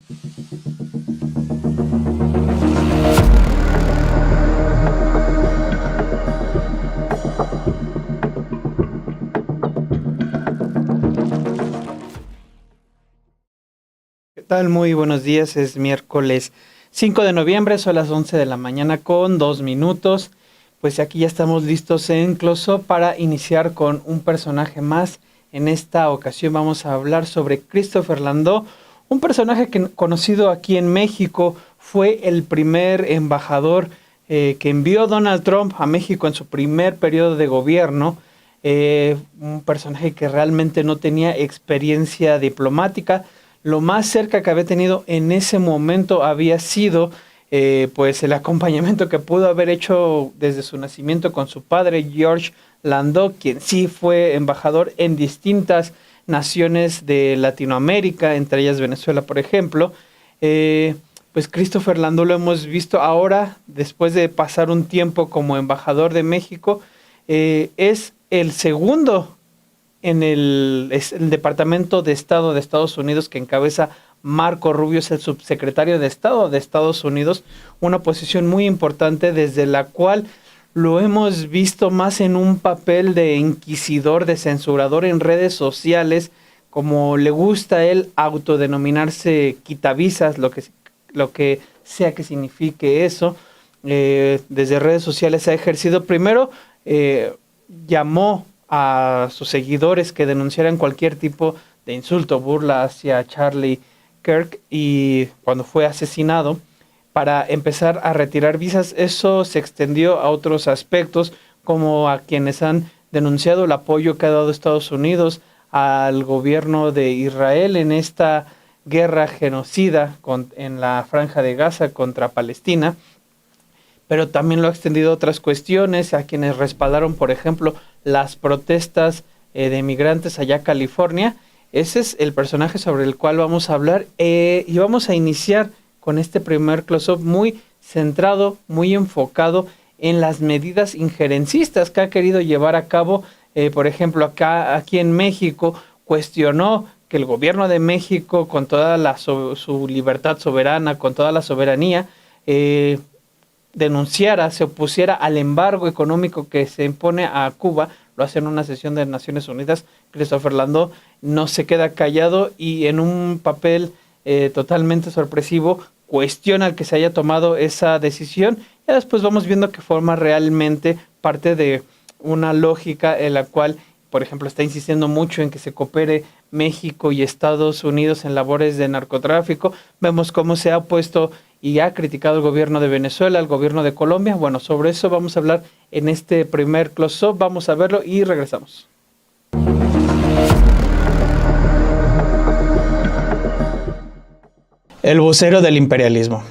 ¿Qué tal? Muy buenos días, es miércoles 5 de noviembre, son las 11 de la mañana con 2 minutos. Pues aquí ya estamos listos en Close-Up para iniciar con un personaje más. En esta ocasión vamos a hablar sobre Christopher Landó, un personaje conocido aquí en México. Fue el primer embajador que envió Donald Trump a México en su primer periodo de gobierno. Un personaje que realmente no tenía experiencia diplomática. Lo más cerca que había tenido en ese momento había sido pues el acompañamiento que pudo haber hecho desde su nacimiento con su padre, George Landó, quien sí fue embajador en distintas naciones de Latinoamérica, entre ellas Venezuela, por ejemplo. Pues Christopher Landó lo hemos visto ahora, después de pasar un tiempo como embajador de México, es el segundo en el Departamento de Estado de Estados Unidos que encabeza Marco Rubio, es el subsecretario de Estado de Estados Unidos, una posición muy importante desde la cual lo hemos visto más en un papel de inquisidor, de censurador en redes sociales, como le gusta a él autodenominarse quitavisas, lo que sea que signifique eso. Desde redes sociales ha ejercido, primero llamó a sus seguidores que denunciaran cualquier tipo de insulto, burla hacia Charlie Kirk, y cuando fue asesinado, para empezar a retirar visas. Eso se extendió a otros aspectos, como a quienes han denunciado el apoyo que ha dado Estados Unidos al gobierno de Israel en esta guerra genocida en la Franja de Gaza contra Palestina. Pero también lo ha extendido a otras cuestiones, a quienes respaldaron, por ejemplo, las protestas de migrantes allá en California. Ese es el personaje sobre el cual vamos a hablar, y vamos a iniciar con este primer close-up muy centrado, muy enfocado en las medidas injerencistas que ha querido llevar a cabo. Por ejemplo, aquí en México cuestionó que el gobierno de México, con toda su libertad soberana, con toda la soberanía, denunciara, se opusiera al embargo económico que se impone a Cuba. Lo hace en una sesión de Naciones Unidas. Christopher Landó no se queda callado y en un papel totalmente sorpresivo cuestiona el que se haya tomado esa decisión. Y después vamos viendo que forma realmente parte de una lógica en la cual, por ejemplo, está insistiendo mucho en que se coopere México y Estados Unidos en labores de narcotráfico. Vemos cómo se ha opuesto y ha criticado el gobierno de Venezuela, el gobierno de Colombia. Bueno, sobre eso vamos a hablar en este primer close-up. Vamos a verlo y regresamos. El vocero del imperialismo.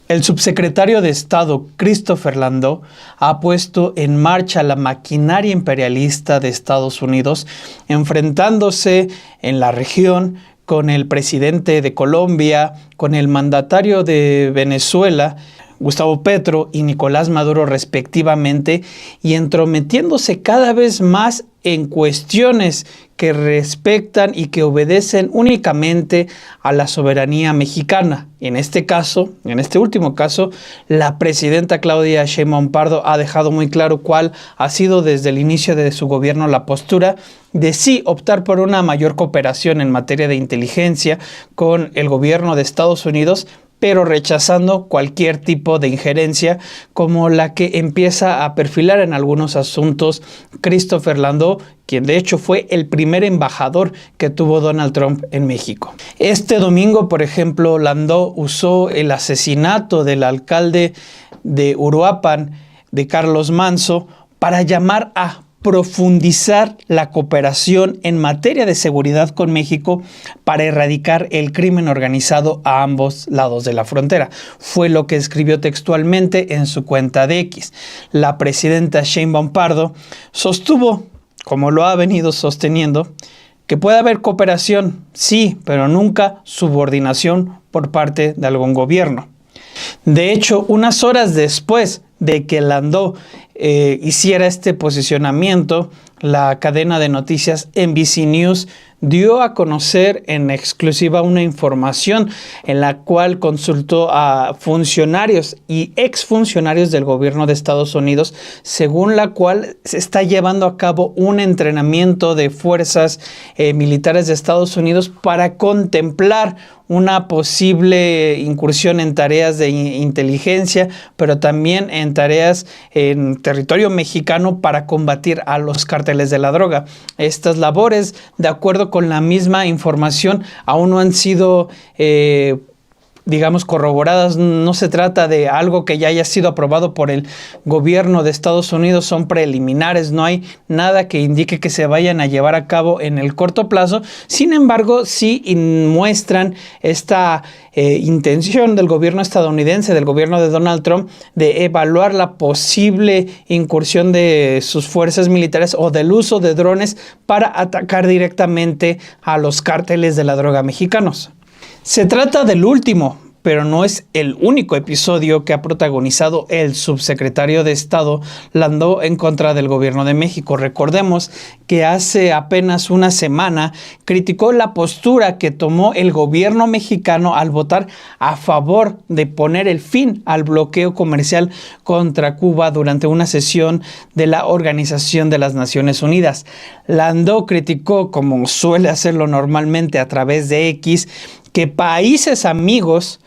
El subsecretario de Estado Christopher Landó ha puesto en marcha la maquinaria imperialista de Estados Unidos, enfrentándose en la región con el presidente de Colombia, con el mandatario de Venezuela, Gustavo Petro, y Nicolás Maduro respectivamente, y entrometiéndose cada vez más en cuestiones que respetan y que obedecen únicamente a la soberanía mexicana. En este caso, en este último caso, la presidenta Claudia Sheinbaum Pardo ha dejado muy claro cuál ha sido desde el inicio de su gobierno la postura de sí optar por una mayor cooperación en materia de inteligencia con el gobierno de Estados Unidos, pero rechazando cualquier tipo de injerencia como la que empieza a perfilar en algunos asuntos Christopher Landó, quien de hecho fue el primer embajador que tuvo Donald Trump en México. Este domingo, por ejemplo, Landó usó el asesinato del alcalde de Uruapan, de Carlos Manzo, para llamar a profundizar la cooperación en materia de seguridad con México para erradicar el crimen organizado a ambos lados de la frontera. Fue lo que escribió textualmente en su cuenta de X. La presidenta Sheinbaum Pardo sostuvo, como lo ha venido sosteniendo, que puede haber cooperación, sí, pero nunca subordinación por parte de algún gobierno. De hecho, unas horas después de que Landó hiciera este posicionamiento, la cadena de noticias NBC News dio a conocer en exclusiva una información en la cual consultó a funcionarios y exfuncionarios del gobierno de Estados Unidos, según la cual se está llevando a cabo un entrenamiento de fuerzas militares de Estados Unidos para contemplar una posible incursión en tareas de inteligencia, pero también en tareas en territorio mexicano para combatir a los cárteles de la droga. Estas labores, de acuerdo con la misma información, aún no han sido digamos, corroboradas. No se trata de algo que ya haya sido aprobado por el gobierno de Estados Unidos, son preliminares, no hay nada que indique que se vayan a llevar a cabo en el corto plazo. Sin embargo, sí muestran esta intención del gobierno estadounidense, del gobierno de Donald Trump, de evaluar la posible incursión de sus fuerzas militares o del uso de drones para atacar directamente a los cárteles de la droga mexicanos. Se trata del último, pero no es el único episodio que ha protagonizado el subsecretario de Estado Landó en contra del gobierno de México. Recordemos que hace apenas una semana criticó la postura que tomó el gobierno mexicano al votar a favor de poner el fin al bloqueo comercial contra Cuba durante una sesión de la Organización de las Naciones Unidas. Landó criticó, como suele hacerlo normalmente a través de X, que países amigos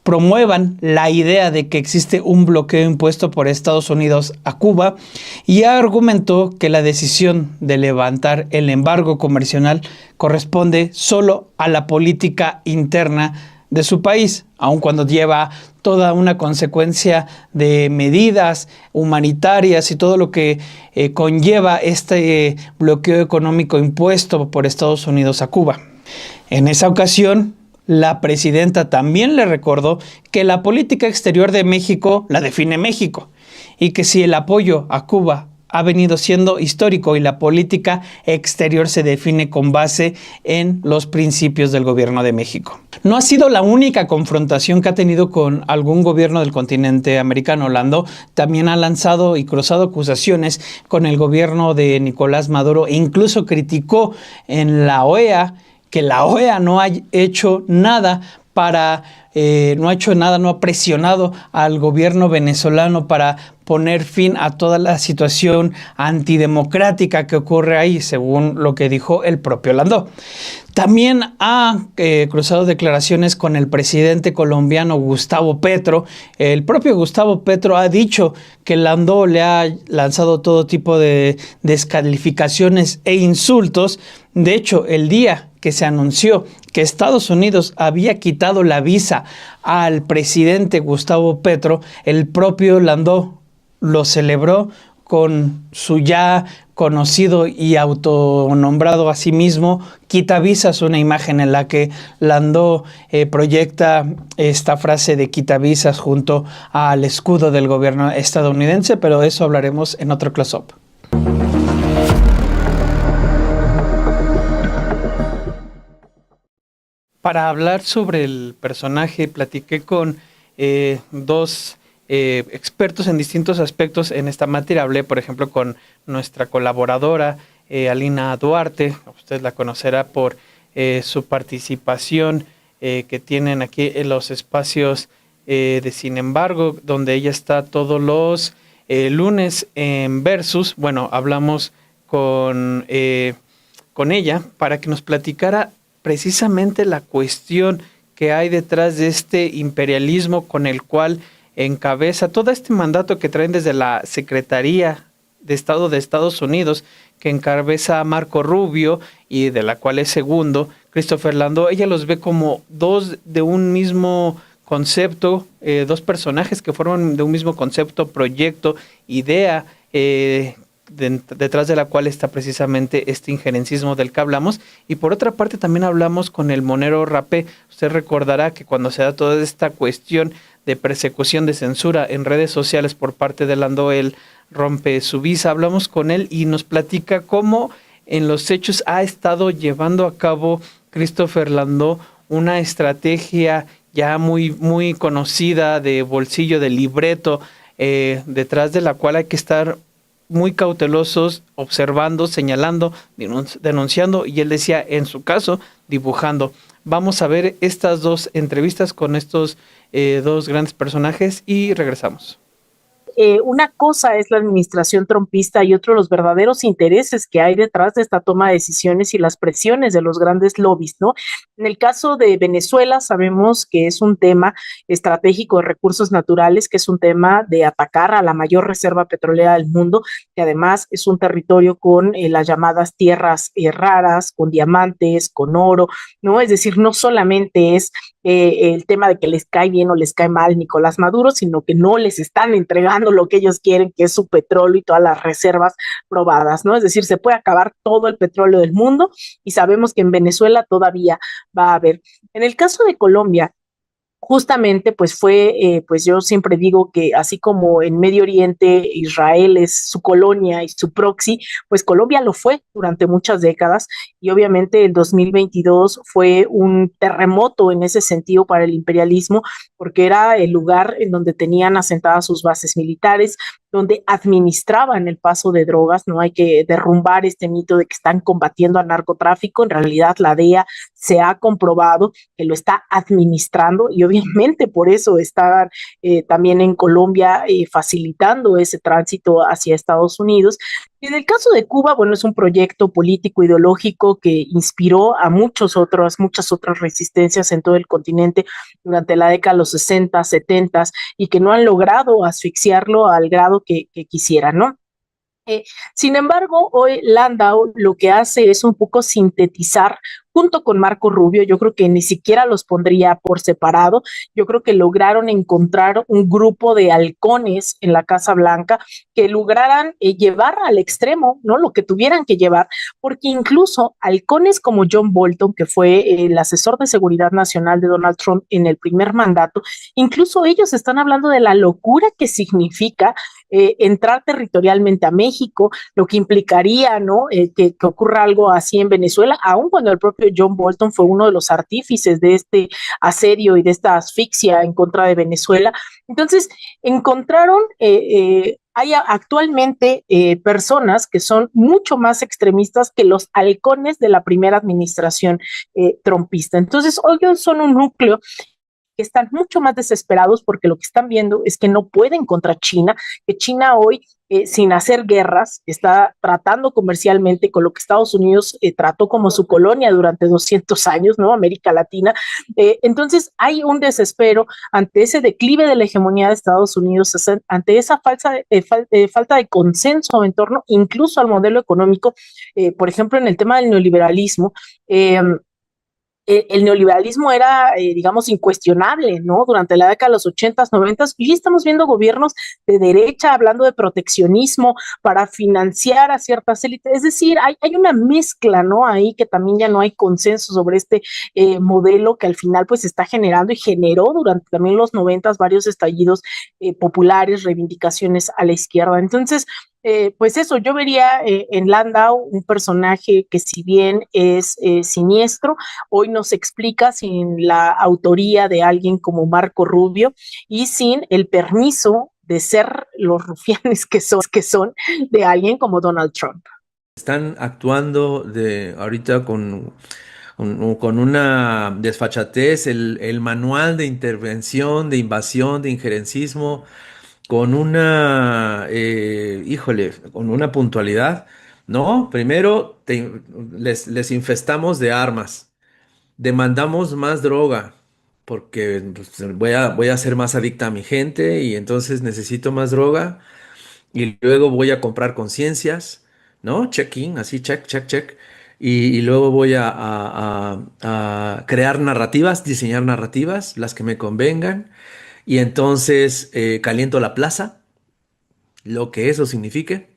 promuevan la idea de que existe un bloqueo impuesto por Estados Unidos a Cuba, y argumentó que la decisión de levantar el embargo comercial corresponde solo a la política interna de su país, aun cuando lleva toda una consecuencia de medidas humanitarias y todo lo que conlleva este bloqueo económico impuesto por Estados Unidos a Cuba. En esa ocasión, la presidenta también le recordó que la política exterior de México la define México, y que si el apoyo a Cuba ha venido siendo histórico y la política exterior se define con base en los principios del gobierno de México. No ha sido la única confrontación que ha tenido con algún gobierno del continente americano. Landó también ha lanzado y cruzado acusaciones con el gobierno de Nicolás Maduro e incluso criticó en la OEA que la OEA no ha hecho nada no ha presionado al gobierno venezolano para poner fin a toda la situación antidemocrática que ocurre ahí, según lo que dijo el propio Landó. También ha cruzado declaraciones con el presidente colombiano Gustavo Petro. El propio Gustavo Petro ha dicho que Landó le ha lanzado todo tipo de descalificaciones e insultos. De hecho, el día que se anunció que Estados Unidos había quitado la visa al presidente Gustavo Petro, el propio Landó lo celebró con su ya conocido y autonombrado a sí mismo quitavisas, una imagen en la que Landó proyecta esta frase de quitavisas junto al escudo del gobierno estadounidense, pero de eso hablaremos en otro close-up. Para hablar sobre el personaje, platiqué con dos expertos en distintos aspectos en esta materia. Hablé, por ejemplo, con nuestra colaboradora, Alina Duarte. Usted la conocerá por su participación que tienen aquí en los espacios de Sin embargo, donde ella está todos los lunes en Versus. Bueno, hablamos con ella para que nos platicara precisamente la cuestión que hay detrás de este imperialismo con el cual encabeza todo este mandato que traen desde la Secretaría de Estado de Estados Unidos, que encabeza Marco Rubio y de la cual es segundo Christopher Landó. Ella los ve como dos de un mismo concepto, dos personajes que forman de un mismo concepto, proyecto, idea, detrás de la cual está precisamente este injerencismo del que hablamos. Y por otra parte también hablamos con el monero Rapé. Usted recordará que cuando se da toda esta cuestión de persecución, de censura en redes sociales por parte de Landó, él rompe su visa. Hablamos con él y nos platica cómo en los hechos ha estado llevando a cabo Christopher Landó una estrategia ya muy conocida de bolsillo, de libreto, detrás de la cual hay que estar muy cautelosos, observando, señalando, denunciando, y él decía, en su caso, dibujando. Vamos a ver estas dos entrevistas con estos dos grandes personajes y regresamos. Una cosa es la administración trompista y otro los verdaderos intereses que hay detrás de esta toma de decisiones y las presiones de los grandes lobbies, ¿no? En el caso de Venezuela sabemos que es un tema estratégico de recursos naturales, que es un tema de atacar a la mayor reserva petrolera del mundo, que además es un territorio con las llamadas tierras raras, con diamantes, con oro, ¿no? Es decir, no solamente es el tema de que les cae bien o les cae mal Nicolás Maduro, sino que no les están entregando lo que ellos quieren, que es su petróleo y todas las reservas probadas, ¿no? Es decir, se puede acabar todo el petróleo del mundo y sabemos que en Venezuela todavía va a haber. En el caso de Colombia, justamente pues fue, pues yo siempre digo que así como en Medio Oriente Israel es su colonia y su proxy, pues Colombia lo fue durante muchas décadas y obviamente el 2022 fue un terremoto en ese sentido para el imperialismo porque era el lugar en donde tenían asentadas sus bases militares, donde administraban el paso de drogas. No hay que derrumbar este mito de que están combatiendo al narcotráfico, en realidad la DEA se ha comprobado que lo está administrando y obviamente por eso está también en Colombia facilitando ese tránsito hacia Estados Unidos. En el caso de Cuba, bueno, es un proyecto político ideológico que inspiró a muchas otras resistencias en todo el continente durante la década de los 60, 70 y que no han logrado asfixiarlo al grado que quisieran, ¿no? Eh, Sin embargo, hoy Landau lo que hace es un poco sintetizar junto con Marco Rubio. Yo creo que ni siquiera los pondría por separado. Yo creo que lograron encontrar un grupo de halcones en la Casa Blanca que lograran llevar al extremo, ¿no? Lo que tuvieran que llevar, porque incluso halcones como John Bolton, que fue el asesor de seguridad nacional de Donald Trump en el primer mandato, incluso ellos están hablando de la locura que significa entrar territorialmente a México, lo que implicaría, ¿no? Que ocurra algo así en Venezuela, aun cuando el propio John Bolton fue uno de los artífices de este asedio y de esta asfixia en contra de Venezuela. Entonces, encontraron hay actualmente personas que son mucho más extremistas que los halcones de la primera administración trompista. Entonces, hoy son un núcleo que están mucho más desesperados porque lo que están viendo es que no pueden contra China, que China hoy, sin hacer guerras, está tratando comercialmente con lo que Estados Unidos trató como su colonia durante 200 años, ¿no? América Latina. Entonces hay un desespero ante ese declive de la hegemonía de Estados Unidos, ante esa falta de consenso en torno incluso al modelo económico, por ejemplo, en el tema del neoliberalismo. El neoliberalismo era, digamos, incuestionable, ¿no? Durante la década de los 80s, 90s, y estamos viendo gobiernos de derecha hablando de proteccionismo para financiar a ciertas élites. Es decir, hay una mezcla, ¿no? Ahí que también ya no hay consenso sobre este modelo que al final pues está generando y generó durante también los 90s varios estallidos populares, reivindicaciones a la izquierda. Entonces, pues eso, yo vería en Landau un personaje que si bien es siniestro, hoy nos explica sin la autoría de alguien como Marco Rubio y sin el permiso de ser los rufianes que son de alguien como Donald Trump. Están actuando ahorita con una desfachatez, el manual de intervención, de invasión, de injerencismo, con con una puntualidad, ¿no? Primero les infestamos de armas, demandamos más droga, porque pues, voy a ser más adicta a mi gente y entonces necesito más droga y luego voy a comprar conciencias, ¿no? Check-in, así, check, check, check. Y luego voy a crear narrativas, diseñar narrativas, las que me convengan. Y entonces caliento la plaza, lo que eso signifique,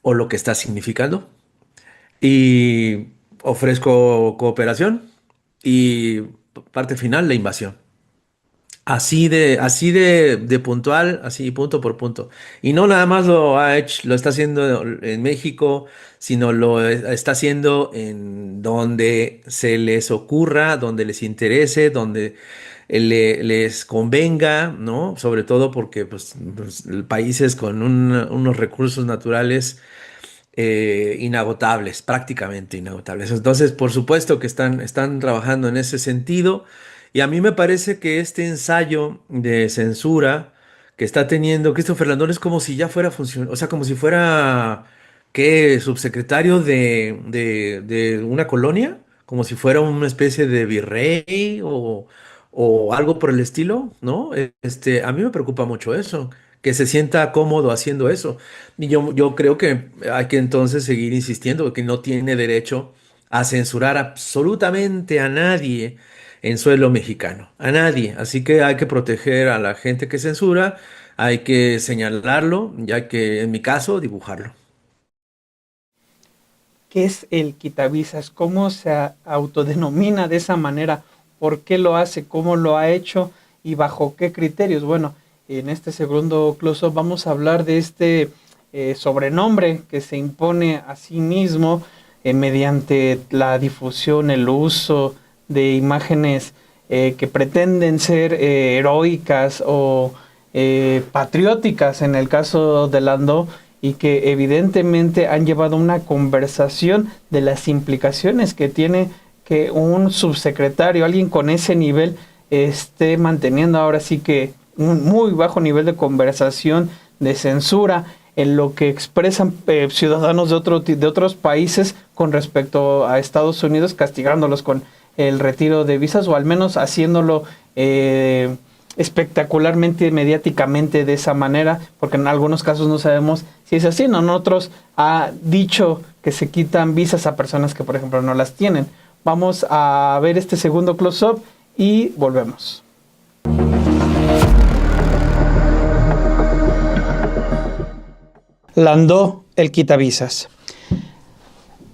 o lo que está significando. Y ofrezco cooperación. Y parte final, la invasión. Así de puntual, así punto por punto. Y no nada más lo está haciendo en México, sino está haciendo en donde se les ocurra, donde les interese, donde les convenga, ¿no? Sobre todo porque pues, países con unos recursos naturales inagotables, prácticamente inagotables. Entonces, por supuesto que están trabajando en ese sentido. Y a mí me parece que este ensayo de censura que está teniendo Christopher Landón es como si ya fuera o sea, como si fuera, ¿qué? Subsecretario de una colonia, como si fuera una especie de virrey o algo por el estilo, ¿no? A mí me preocupa mucho eso, que se sienta cómodo haciendo eso. Y yo creo que hay que entonces seguir insistiendo que no tiene derecho a censurar absolutamente a nadie en suelo mexicano, a nadie. Así que hay que proteger a la gente que censura, hay que señalarlo y hay que, en mi caso, dibujarlo. ¿Qué es el quitavisas? ¿Cómo se autodenomina de esa manera? ¿Por qué lo hace? ¿Cómo lo ha hecho? ¿Y bajo qué criterios? Bueno, en este segundo close-up vamos a hablar de este sobrenombre que se impone a sí mismo mediante la difusión, el uso de imágenes que pretenden ser heroicas o patrióticas en el caso de Landó, y que evidentemente han llevado una conversación de las implicaciones que tiene que un subsecretario, alguien con ese nivel, esté manteniendo ahora sí que un muy bajo nivel de conversación, de censura, en lo que expresan ciudadanos de otros países con respecto a Estados Unidos, castigándolos con el retiro de visas o al menos haciéndolo espectacularmente, mediáticamente de esa manera, porque en algunos casos no sabemos si es así, ¿no? En otros ha dicho que se quitan visas a personas que, por ejemplo, no las tienen. Vamos a ver este segundo close-up y volvemos. Landó, el quitavisas.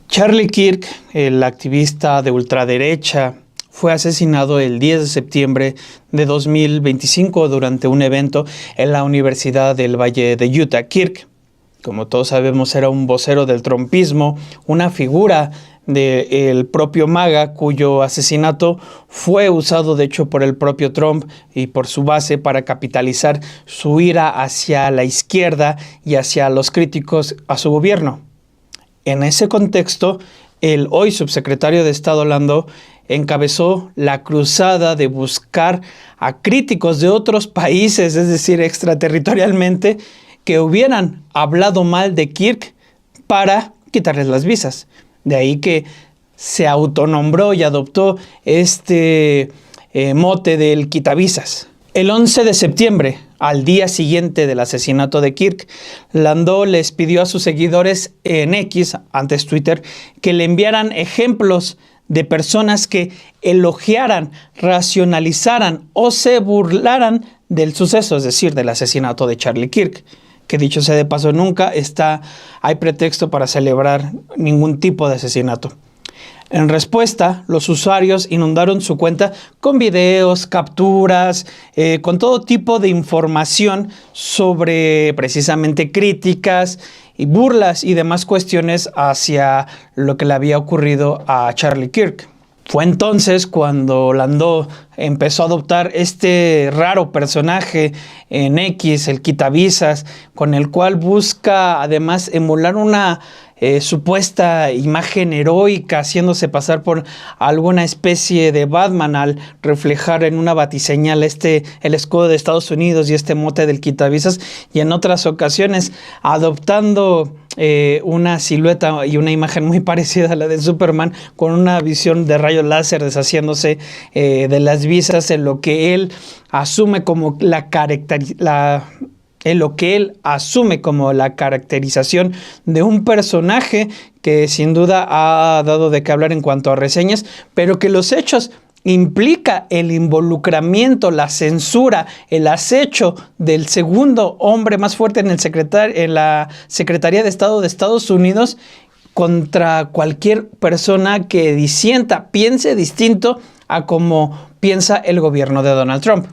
Charlie Kirk, el activista de ultraderecha, fue asesinado el 10 de septiembre de 2025 durante un evento en la Universidad del Valle de Utah. Kirk, como todos sabemos, era un vocero del trumpismo, una figura del propio MAGA, cuyo asesinato fue usado de hecho por el propio Trump y por su base para capitalizar su ira hacia la izquierda y hacia los críticos a su gobierno. En ese contexto, el hoy subsecretario de Estado Landó encabezó la cruzada de buscar a críticos de otros países, es decir, extraterritorialmente, que hubieran hablado mal de Kirk para quitarles las visas. De ahí que se autonombró y adoptó este mote del quitavisas. El 11 de septiembre, al día siguiente del asesinato de Kirk, Landó les pidió a sus seguidores en X, antes Twitter, que le enviaran ejemplos de personas que elogiaran, racionalizaran o se burlaran del suceso, es decir, del asesinato de Charlie Kirk, que dicho sea de paso nunca hay pretexto para celebrar ningún tipo de asesinato. En respuesta, los usuarios inundaron su cuenta con videos, capturas, con todo tipo de información sobre precisamente críticas y burlas y demás cuestiones hacia lo que le había ocurrido a Charlie Kirk. Fue entonces cuando Landó empezó a adoptar este raro personaje en X, el quitavisas, con el cual busca además emular una supuesta imagen heroica, haciéndose pasar por alguna especie de Batman al reflejar en una batiseñal el escudo de Estados Unidos y este mote del quitavisas, y en otras ocasiones adoptando una silueta y una imagen muy parecida a la de Superman, con una visión de rayos láser deshaciéndose de las visas, en lo que él asume como la caracterización de un personaje que sin duda ha dado de qué hablar en cuanto a reseñas, pero que los hechos implica el involucramiento, la censura, el acecho del segundo hombre más fuerte en la Secretaría de Estado de Estados Unidos contra cualquier persona que disienta, piense distinto a como piensa el gobierno de Donald Trump.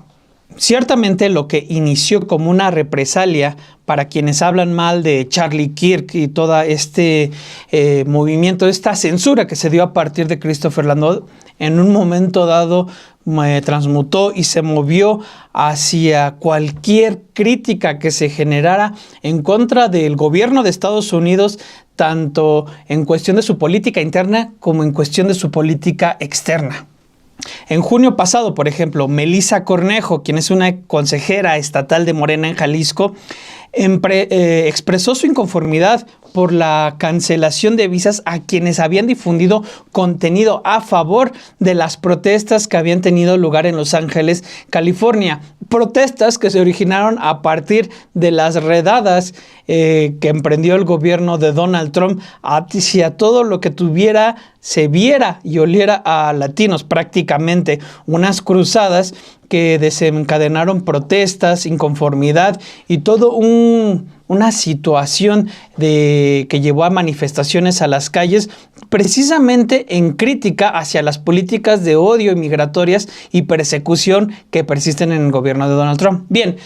ciertamente lo que inició como una represalia para quienes hablan mal de Charlie Kirk y todo este movimiento, esta censura que se dio a partir de Christopher Landau, en un momento dado transmutó y se movió hacia cualquier crítica que se generara en contra del gobierno de Estados Unidos, tanto en cuestión de su política interna como en cuestión de su política externa. En junio pasado, por ejemplo, Melissa Cornejo, quien es una consejera estatal de Morena en Jalisco, expresó su inconformidad por la cancelación de visas a quienes habían difundido contenido a favor de las protestas que habían tenido lugar en Los Ángeles, California. Protestas que se originaron a partir de las redadas que emprendió el gobierno de Donald Trump hacia todo lo que se viera y oliera a latinos, prácticamente unas cruzadas que desencadenaron protestas, inconformidad y todo una situación que llevó a manifestaciones a las calles, precisamente en crítica hacia las políticas de odio migratorias y persecución que persisten en el gobierno de Donald Trump. Bien,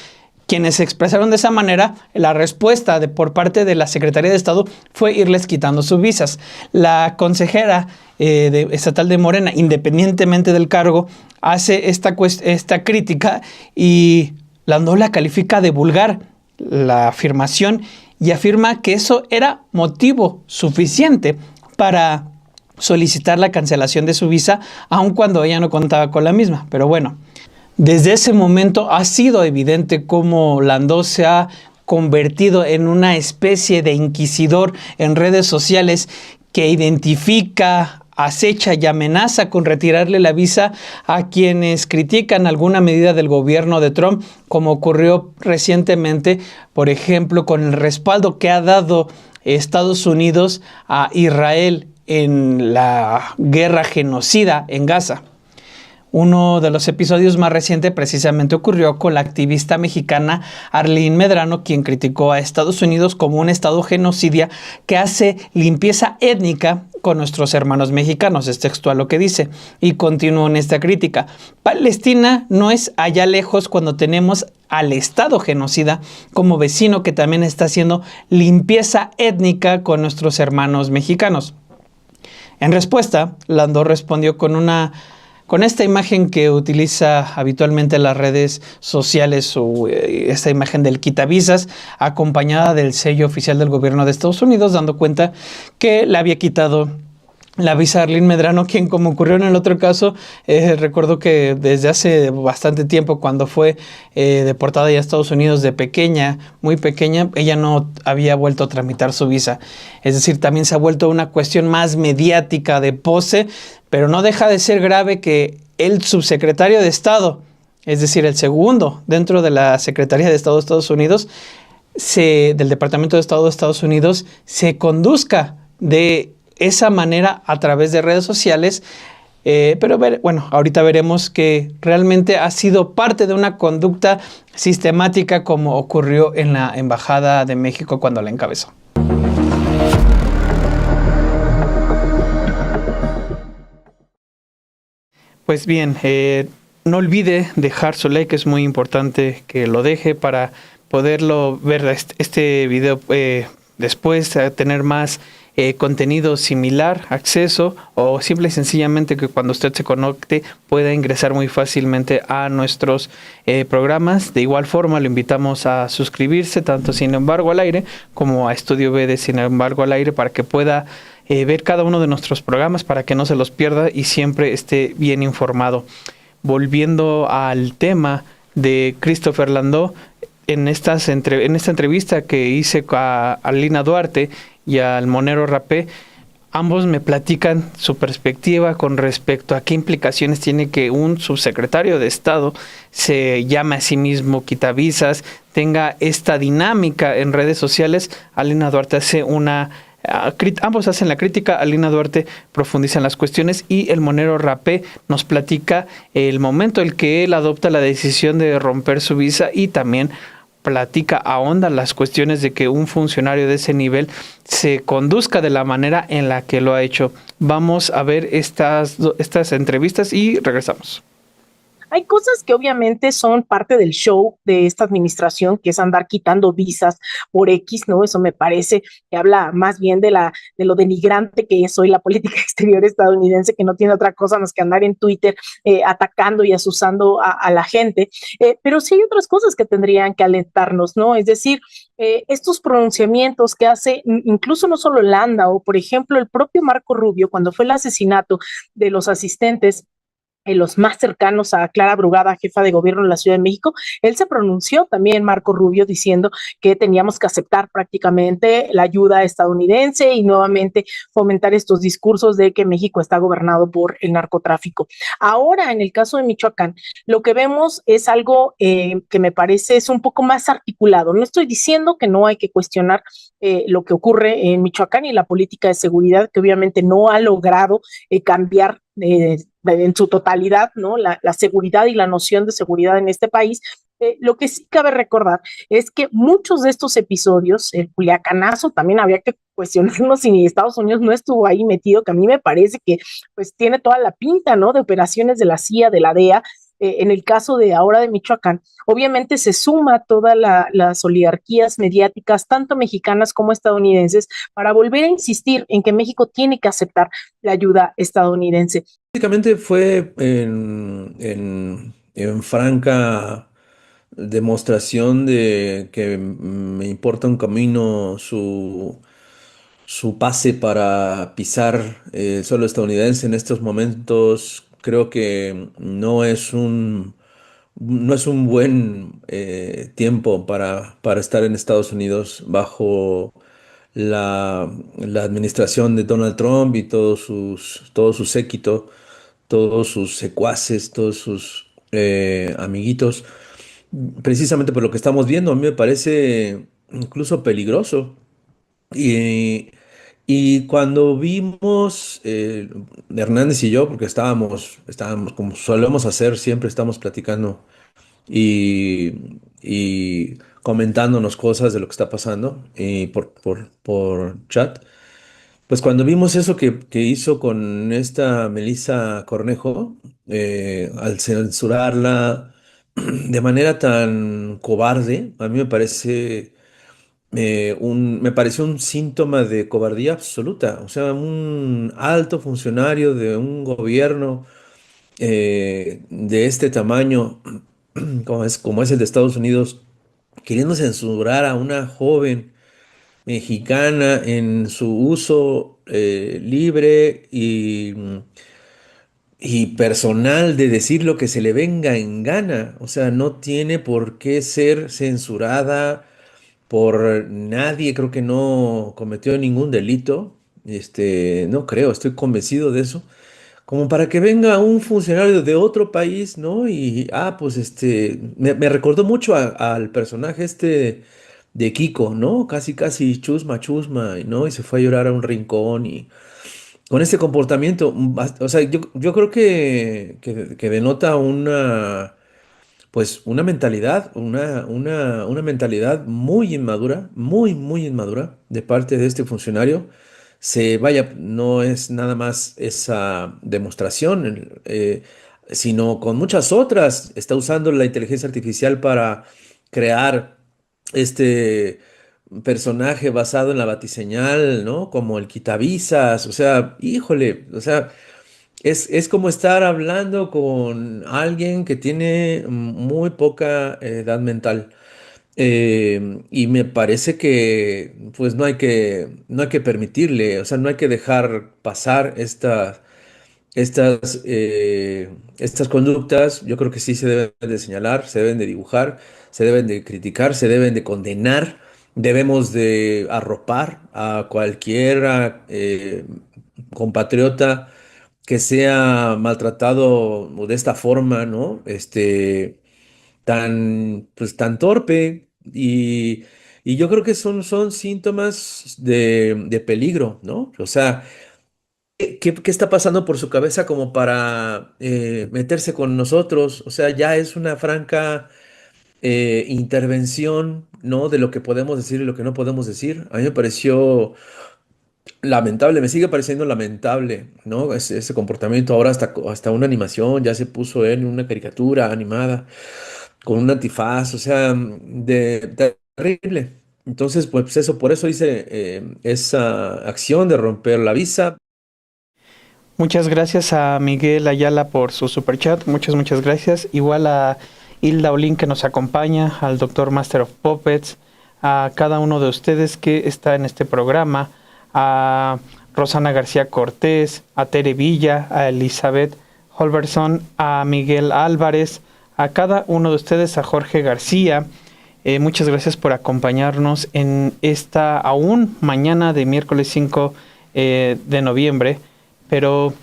quienes se expresaron de esa manera, la respuesta por parte de la Secretaría de Estado fue irles quitando sus visas. La consejera estatal de Morena, independientemente del cargo, hace esta crítica y Landau la califica de vulgar, la afirmación, y afirma que eso era motivo suficiente para solicitar la cancelación de su visa, aun cuando ella no contaba con la misma. Pero bueno, desde ese momento ha sido evidente cómo Landau se ha convertido en una especie de inquisidor en redes sociales que identifica, acecha y amenaza con retirarle la visa a quienes critican alguna medida del gobierno de Trump, como ocurrió recientemente, por ejemplo, con el respaldo que ha dado Estados Unidos a Israel en la guerra genocida en Gaza. Uno de los episodios más recientes precisamente ocurrió con la activista mexicana Arlene Medrano, quien criticó a Estados Unidos como un estado genocidia que hace limpieza étnica con nuestros hermanos mexicanos. Es textual lo que dice, y continúa en esta crítica. Palestina no es allá lejos cuando tenemos al estado genocida como vecino que también está haciendo limpieza étnica con nuestros hermanos mexicanos. En respuesta, Landau respondió con esta imagen que utiliza habitualmente en las redes sociales, esta imagen del quitavisas, acompañada del sello oficial del gobierno de Estados Unidos, dando cuenta que le había quitado la visa a Arlene Medrano, quien, como ocurrió en el otro caso, recuerdo que desde hace bastante tiempo, cuando fue deportada ya a Estados Unidos de pequeña, muy pequeña, ella no había vuelto a tramitar su visa. Es decir, también se ha vuelto una cuestión más mediática de pose, pero no deja de ser grave que el subsecretario de Estado, es decir, el segundo dentro de la Secretaría de Estado de Estados Unidos, del Departamento de Estado de Estados Unidos, se conduzca de esa manera a través de redes sociales, pero bueno, ahorita veremos que realmente ha sido parte de una conducta sistemática como ocurrió en la Embajada de México cuando la encabezó. Pues bien, no olvide dejar su like, es muy importante que lo deje para poderlo ver este video después, tener más contenido similar, acceso, o simple y sencillamente que cuando usted se conecte pueda ingresar muy fácilmente a nuestros programas. De igual forma, lo invitamos a suscribirse tanto Sin Embargo al Aire como a Estudio B de Sin Embargo al Aire para que pueda ver cada uno de nuestros programas, para que no se los pierda y siempre esté bien informado. Volviendo al tema de Christopher Landau, en esta entrevista que hice a Lina Duarte y al Monero Rapé, ambos me platican su perspectiva con respecto a qué implicaciones tiene que un subsecretario de Estado se llame a sí mismo quitavisas, tenga esta dinámica en redes sociales. Lina Duarte hace ambos hacen la crítica, Lina Duarte profundiza en las cuestiones y el Monero Rapé nos platica el momento en que él adopta la decisión de romper su visa y también ahonda las cuestiones de que un funcionario de ese nivel se conduzca de la manera en la que lo ha hecho. Vamos a ver estas entrevistas y regresamos. Hay cosas que obviamente son parte del show de esta administración, que es andar quitando visas por X, ¿no? Eso me parece que habla más bien de lo denigrante que es hoy la política exterior estadounidense, que no tiene otra cosa más que andar en Twitter atacando y asusando a la gente. Pero sí hay otras cosas que tendrían que alentarnos, ¿no? Es decir, estos pronunciamientos que hace incluso no solo Landa o, por ejemplo, el propio Marco Rubio, cuando fue el asesinato de los asistentes los más cercanos a Clara Brugada, jefa de gobierno de la Ciudad de México, él se pronunció también, Marco Rubio, diciendo que teníamos que aceptar prácticamente la ayuda estadounidense y nuevamente fomentar estos discursos de que México está gobernado por el narcotráfico. Ahora, en el caso de Michoacán, lo que vemos es algo que me parece es un poco más articulado. No estoy diciendo que no hay que cuestionar lo que ocurre en Michoacán y la política de seguridad, que obviamente no ha logrado cambiar en su totalidad, ¿no? La seguridad y la noción de seguridad en este país. Lo que sí cabe recordar es que muchos de estos episodios, el Culiacanazo, también había que cuestionarnos si Estados Unidos no estuvo ahí metido, que a mí me parece que pues tiene toda la pinta, ¿no? De operaciones de la CIA, de la DEA. En el caso de ahora de Michoacán, obviamente se suma todas las oligarquías mediáticas, tanto mexicanas como estadounidenses, para volver a insistir en que México tiene que aceptar la ayuda estadounidense. Básicamente fue en franca demostración de que me importa un camino su pase para pisar el suelo estadounidense en estos momentos. Creo que no es un buen tiempo para estar en Estados Unidos bajo la administración de Donald Trump y todo su séquito, todos sus secuaces, todos sus amiguitos. Precisamente por lo que estamos viendo, a mí me parece incluso peligroso. Y, y cuando vimos, Hernández y yo, porque estábamos como solemos hacer, siempre estamos platicando y comentándonos cosas de lo que está pasando y por chat. Pues cuando vimos eso que hizo con esta Melissa Cornejo, al censurarla de manera tan cobarde, a mí me pareció un síntoma de cobardía absoluta. O sea, un alto funcionario de un gobierno de este tamaño, como es el de Estados Unidos, queriendo censurar a una joven mexicana en su uso libre y personal de decir lo que se le venga en gana. O sea, no tiene por qué ser censurada por nadie. Creo que no cometió ningún delito. No creo, estoy convencido de eso. Como para que venga un funcionario de otro país, ¿no? Pues me recordó mucho al personaje de Kiko, ¿no? Casi, casi chusma, chusma, ¿no? Y se fue a llorar a un rincón y con este comportamiento, o sea, yo creo que denota pues una mentalidad, una mentalidad muy inmadura, muy inmadura de parte de este funcionario. Vaya, no es nada más esa demostración, sino con muchas otras. Está usando la inteligencia artificial para crear este personaje basado en la batiseñal, ¿no? Como el quitavisas, o sea, híjole, o sea. Es como estar hablando con alguien que tiene muy poca edad mental. Y me parece que pues no hay que permitirle, o sea, no hay que dejar pasar estas conductas. Yo creo que sí se deben de señalar, se deben de dibujar, se deben de criticar, se deben de condenar. Debemos de arropar a cualquier compatriota que sea maltratado de esta forma, ¿no? Pues, tan torpe y yo creo que son síntomas de peligro, ¿no? O sea, ¿qué está pasando por su cabeza como para meterse con nosotros? O sea, ya es una franca intervención, ¿no? De lo que podemos decir y lo que no podemos decir. A mí me pareció Lamentable, me sigue pareciendo lamentable, ¿no? Ese comportamiento ahora hasta una animación, ya se puso él en una caricatura animada con un antifaz, o sea, terrible. Entonces, pues eso, por eso hice esa acción de romper la visa. Muchas gracias a Miguel Ayala por su superchat. Muchas gracias. Igual a Hilda Olin que nos acompaña, al doctor Master of Puppets, a cada uno de ustedes que está en este programa, a Rosana García Cortés, a Tere Villa, a Elizabeth Holverson, a Miguel Álvarez, a cada uno de ustedes, a Jorge García. Muchas gracias por acompañarnos en esta aún mañana de miércoles 5 de noviembre. Pero,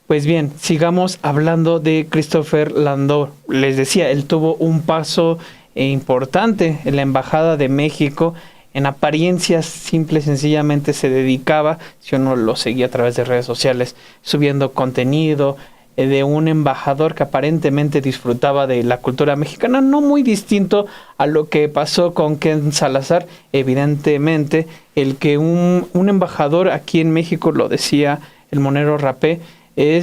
pues bien, sigamos hablando de Christopher Landau. Les decía, él tuvo un paso importante en la Embajada de México. En apariencias, simple y sencillamente se dedicaba, si uno lo seguía a través de redes sociales, subiendo contenido de un embajador que aparentemente disfrutaba de la cultura mexicana, no muy distinto a lo que pasó con Ken Salazar. Evidentemente, el que un embajador aquí en México, lo decía el monero Rapé,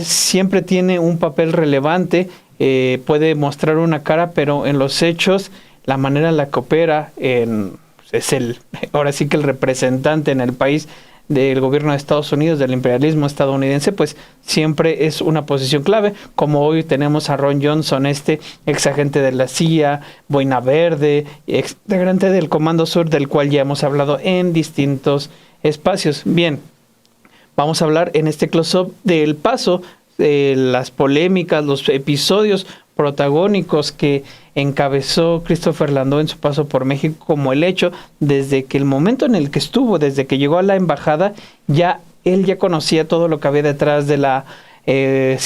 siempre tiene un papel relevante, puede mostrar una cara, pero en los hechos, la manera en la que opera, ahora sí que el representante en el país del gobierno de Estados Unidos, del imperialismo estadounidense, pues siempre es una posición clave, como hoy tenemos a Ron Johnson, ex agente de la CIA, Boina Verde, ex integrante del Comando Sur, del cual ya hemos hablado en distintos espacios. Bien, vamos a hablar en este close-up del paso, de las polémicas, los episodios protagónicos que encabezó Christopher Landau en su paso por México, como el hecho desde que el momento en el que estuvo, desde que llegó a la embajada, él ya conocía todo lo que había detrás de las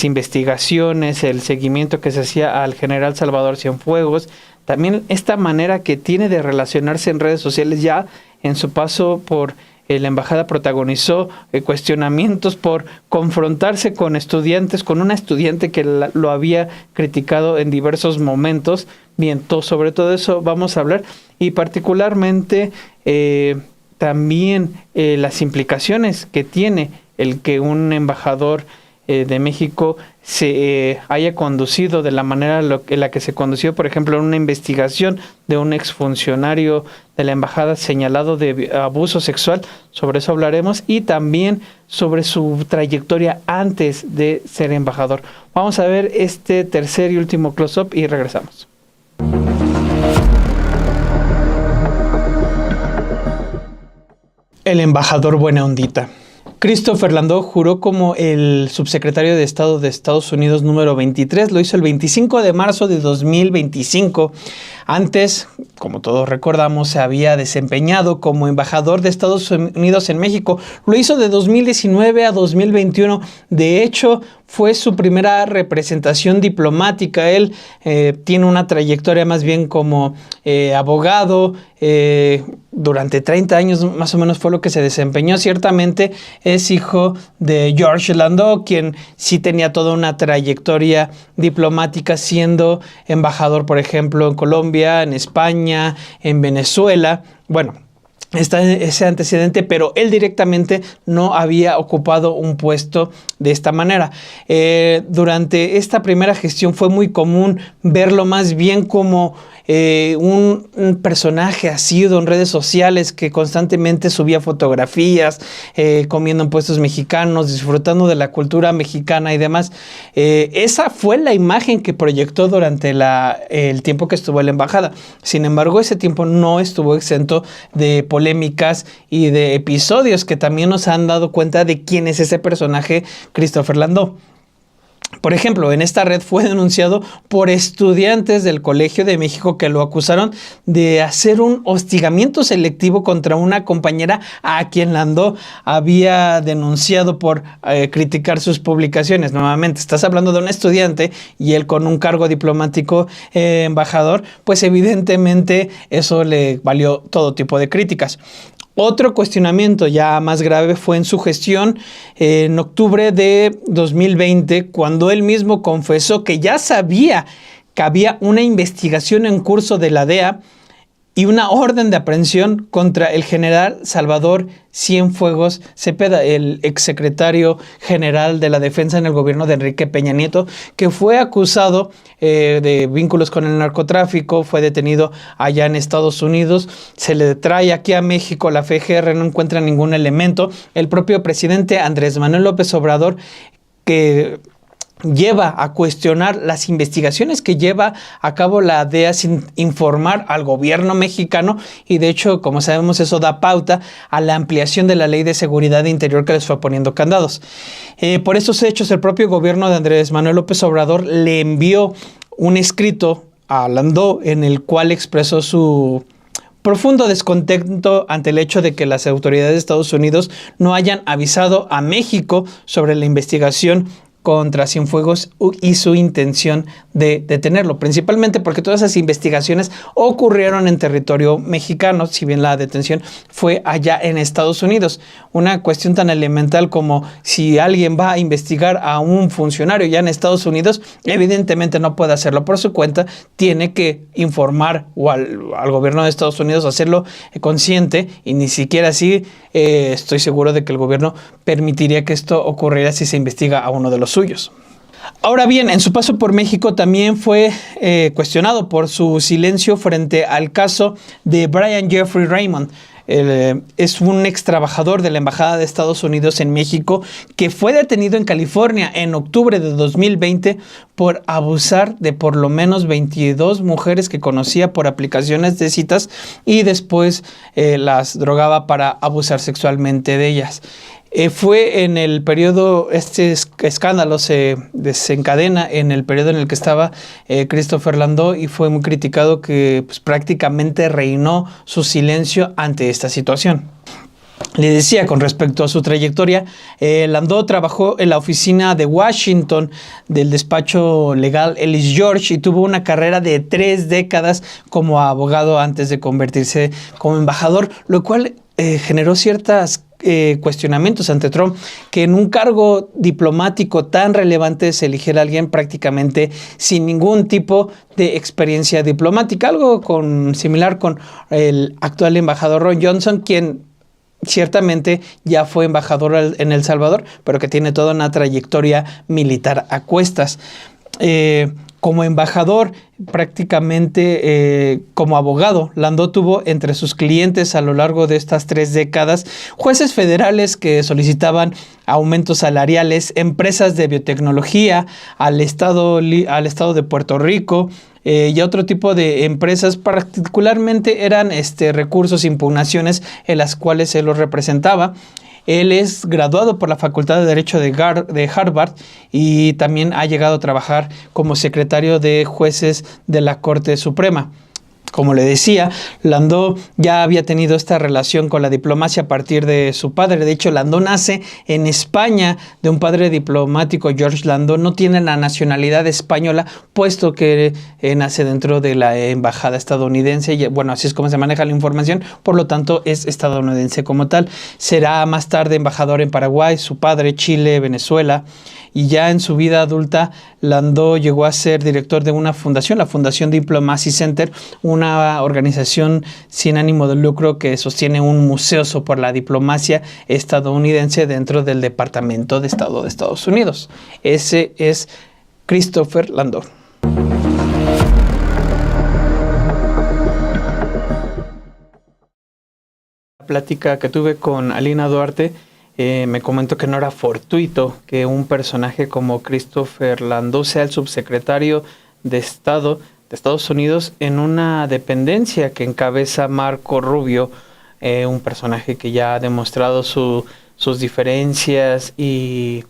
investigaciones, el seguimiento que se hacía al general Salvador Cienfuegos, también esta manera que tiene de relacionarse en redes sociales. Ya en su paso por la embajada protagonizó cuestionamientos por confrontarse con estudiantes, con una estudiante que lo había criticado en diversos momentos. Bien, sobre todo eso vamos a hablar, y particularmente también las implicaciones que tiene el que un embajador de México se haya conducido de la manera en la que se condució, por ejemplo, en una investigación de un exfuncionario de la embajada señalado de abuso sexual. Sobre eso hablaremos, y también sobre su trayectoria antes de ser embajador. Vamos a ver este tercer y último close-up y regresamos. El embajador buena ondita. Christopher Landau juró como el subsecretario de Estado de Estados Unidos número 23. Lo hizo el 25 de marzo de 2025. Antes, como todos recordamos, se había desempeñado como embajador de Estados Unidos en México. Lo hizo de 2019 a 2021. De hecho, fue su primera representación diplomática. Él tiene una trayectoria más bien como abogado. Durante 30 años más o menos fue lo que se desempeñó. Ciertamente es hijo de George Landau, quien sí tenía toda una trayectoria diplomática, siendo embajador, por ejemplo, en Colombia, en España, en Venezuela. Bueno, está ese antecedente, pero él directamente no había ocupado un puesto de esta manera. Durante esta primera gestión fue muy común verlo más bien como un personaje asiduo en redes sociales que constantemente subía fotografías, comiendo en puestos mexicanos, disfrutando de la cultura mexicana y demás. Esa fue la imagen que proyectó durante el tiempo que estuvo en la embajada. Sin embargo, ese tiempo no estuvo exento de polémicas y de episodios que también nos han dado cuenta de quién es ese personaje Christopher Landau. Por ejemplo, en esta red fue denunciado por estudiantes del Colegio de México que lo acusaron de hacer un hostigamiento selectivo contra una compañera a quien Landau había denunciado por criticar sus publicaciones. Nuevamente, estás hablando de un estudiante y él con un cargo diplomático embajador, pues evidentemente eso le valió todo tipo de críticas. Otro cuestionamiento ya más grave fue en su gestión en octubre de 2020, cuando él mismo confesó que ya sabía que había una investigación en curso de la DEA y una orden de aprehensión contra el general Salvador Cienfuegos Cepeda, el exsecretario general de la Defensa en el gobierno de Enrique Peña Nieto, que fue acusado de vínculos con el narcotráfico, fue detenido allá en Estados Unidos, se le trae aquí a México, la FGR no encuentra ningún elemento. El propio presidente Andrés Manuel López Obrador, que lleva a cuestionar las investigaciones que lleva a cabo la DEA sin informar al gobierno mexicano, y de hecho, como sabemos, eso da pauta a la ampliación de la Ley de Seguridad Interior que les fue poniendo candados. Por estos hechos, el propio gobierno de Andrés Manuel López Obrador le envió un escrito a Landó en el cual expresó su profundo descontento ante el hecho de que las autoridades de Estados Unidos no hayan avisado a México sobre la investigación contra Cienfuegos y su intención de detenerlo, principalmente porque todas esas investigaciones ocurrieron en territorio mexicano, si bien la detención fue allá en Estados Unidos. Una cuestión tan elemental como si alguien va a investigar a un funcionario ya en Estados Unidos, evidentemente no puede hacerlo por su cuenta, tiene que informar al gobierno de Estados Unidos, hacerlo consciente, y ni siquiera así estoy seguro de que el gobierno permitiría que esto ocurriera si se investiga a uno de los suyos. Ahora bien, en su paso por México también fue cuestionado por su silencio frente al caso de Brian Jeffrey Raymond. Es un ex trabajador de la Embajada de Estados Unidos en México que fue detenido en California en octubre de 2020 por abusar de por lo menos 22 mujeres que conocía por aplicaciones de citas y después las drogaba para abusar sexualmente de ellas. Fue en el periodo, este escándalo se desencadena en el periodo en el que estaba Christopher Landó, y fue muy criticado que pues, prácticamente reinó su silencio ante esta situación. Le decía con respecto a su trayectoria, Landó trabajó en la oficina de Washington del despacho legal Ellis George y tuvo una carrera de 3 décadas como abogado antes de convertirse como embajador, lo cual generó ciertas cuestionamientos ante Trump, que en un cargo diplomático tan relevante se eligiera a alguien prácticamente sin ningún tipo de experiencia diplomática, algo similar con el actual embajador Ron Johnson, quien ciertamente ya fue embajador en El Salvador, pero que tiene toda una trayectoria militar a cuestas. Como embajador, prácticamente como abogado, Landó tuvo entre sus clientes a lo largo de estas 3 décadas jueces federales que solicitaban aumentos salariales, empresas de biotecnología, al estado de Puerto Rico, y otro tipo de empresas, particularmente eran recursos, impugnaciones en las cuales él los representaba. Él es graduado por la Facultad de Derecho de Harvard y también ha llegado a trabajar como secretario de jueces de la Corte Suprema. Como le decía, Landó ya había tenido esta relación con la diplomacia a partir de su padre. De hecho, Landó nace en España de un padre diplomático. George Landó no tiene la nacionalidad española, puesto que nace dentro de la embajada estadounidense. Y, bueno, así es como se maneja la información, por lo tanto es estadounidense como tal. Será más tarde embajador en Paraguay, su padre, Chile, Venezuela. Y ya en su vida adulta, Landó llegó a ser director de una fundación, la Fundación Diplomacy Center, una organización sin ánimo de lucro que sostiene un museo por la diplomacia estadounidense dentro del Departamento de Estado de Estados Unidos. Ese es Christopher Landó. La plática que tuve con Alina Duarte, me comentó que no era fortuito que un personaje como Christopher Landó sea el subsecretario de Estado de Estados Unidos en una dependencia que encabeza Marco Rubio, un personaje que ya ha demostrado sus diferencias y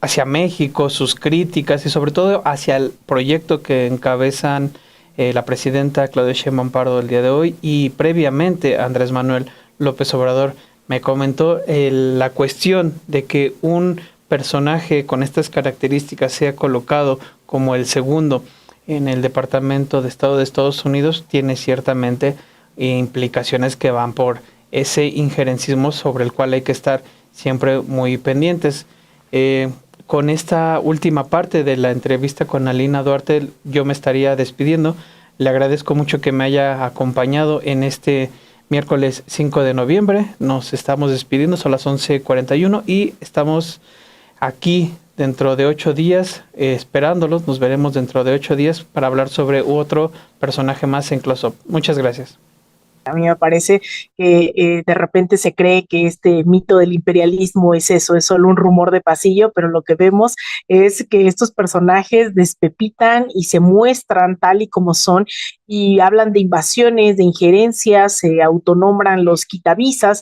hacia México, sus críticas y sobre todo hacia el proyecto que encabezan la presidenta Claudia Sheinbaum Pardo el día de hoy y previamente Andrés Manuel López Obrador. Me comentó la cuestión de que un personaje con estas características sea colocado como el segundo en el Departamento de Estado de Estados Unidos tiene ciertamente implicaciones que van por ese injerencismo sobre el cual hay que estar siempre muy pendientes. Con esta última parte de la entrevista con Alina Duarte yo me estaría despidiendo. Le agradezco mucho que me haya acompañado en este miércoles 5 de noviembre. Nos estamos despidiendo, son las 11:41 y estamos aquí dentro de 8 días esperándolos. Nos veremos dentro de 8 días para hablar sobre otro personaje más en Close Up. Muchas gracias. A mí me parece que de repente se cree que este mito del imperialismo es eso, es solo un rumor de pasillo, pero lo que vemos es que estos personajes despepitan y se muestran tal y como son y hablan de invasiones, de injerencias, se autonombran los quitavisas.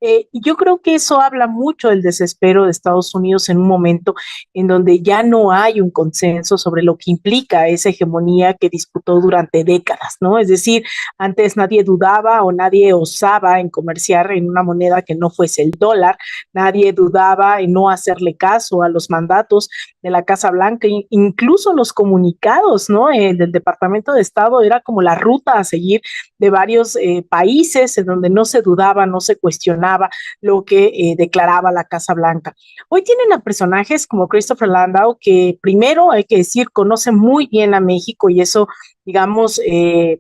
Y yo creo que eso habla mucho del desespero de Estados Unidos en un momento en donde ya no hay un consenso sobre lo que implica esa hegemonía que disputó durante décadas, ¿no? Es decir, antes nadie dudaba o nadie osaba en comerciar en una moneda que no fuese el dólar, nadie dudaba en no hacerle caso a los mandatos de la Casa Blanca, incluso los comunicados, ¿no? Del Departamento de Estado era como la ruta a seguir de varios países en donde no se dudaba, no se cuestionaba lo que declaraba la Casa Blanca. Hoy tienen a personajes como Christopher Landau, que primero hay que decir, conoce muy bien a México y eso, digamos,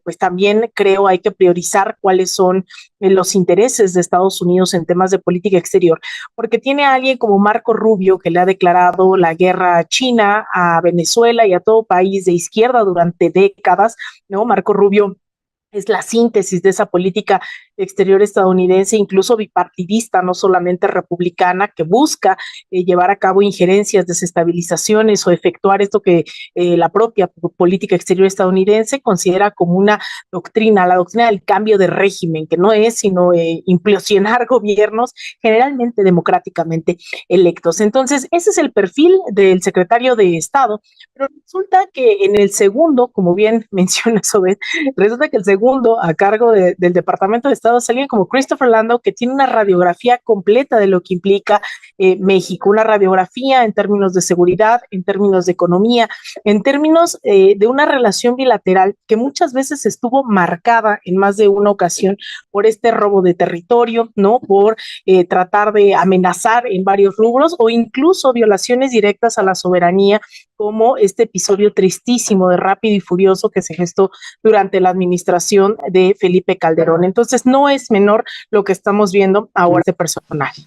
pues también creo hay que priorizar cuáles son los intereses de Estados Unidos en temas de política exterior, porque tiene a alguien como Marco Rubio, que le ha declarado la guerra a China, a Venezuela y a todo país de izquierda durante décadas, ¿no? Marco Rubio es la síntesis de esa política exterior estadounidense, incluso bipartidista, no solamente republicana, que busca llevar a cabo injerencias, desestabilizaciones o efectuar esto que la propia política exterior estadounidense considera como una doctrina, la doctrina del cambio de régimen, que no es sino implosionar gobiernos generalmente democráticamente electos. Entonces, ese es el perfil del secretario de Estado, pero resulta que en el segundo, como bien menciona Sobet, resulta que el segundo a cargo del Departamento de Estado es alguien como Christopher Landau, que tiene una radiografía completa de lo que implica México, una radiografía en términos de seguridad, en términos de economía, en términos de una relación bilateral que muchas veces estuvo marcada en más de una ocasión por este robo de territorio, ¿no? Por tratar de amenazar en varios rubros o incluso violaciones directas a la soberanía, como este episodio tristísimo de Rápido y Furioso que se gestó durante la administración de Felipe Calderón. Entonces, no es menor lo que estamos viendo ahora de personaje.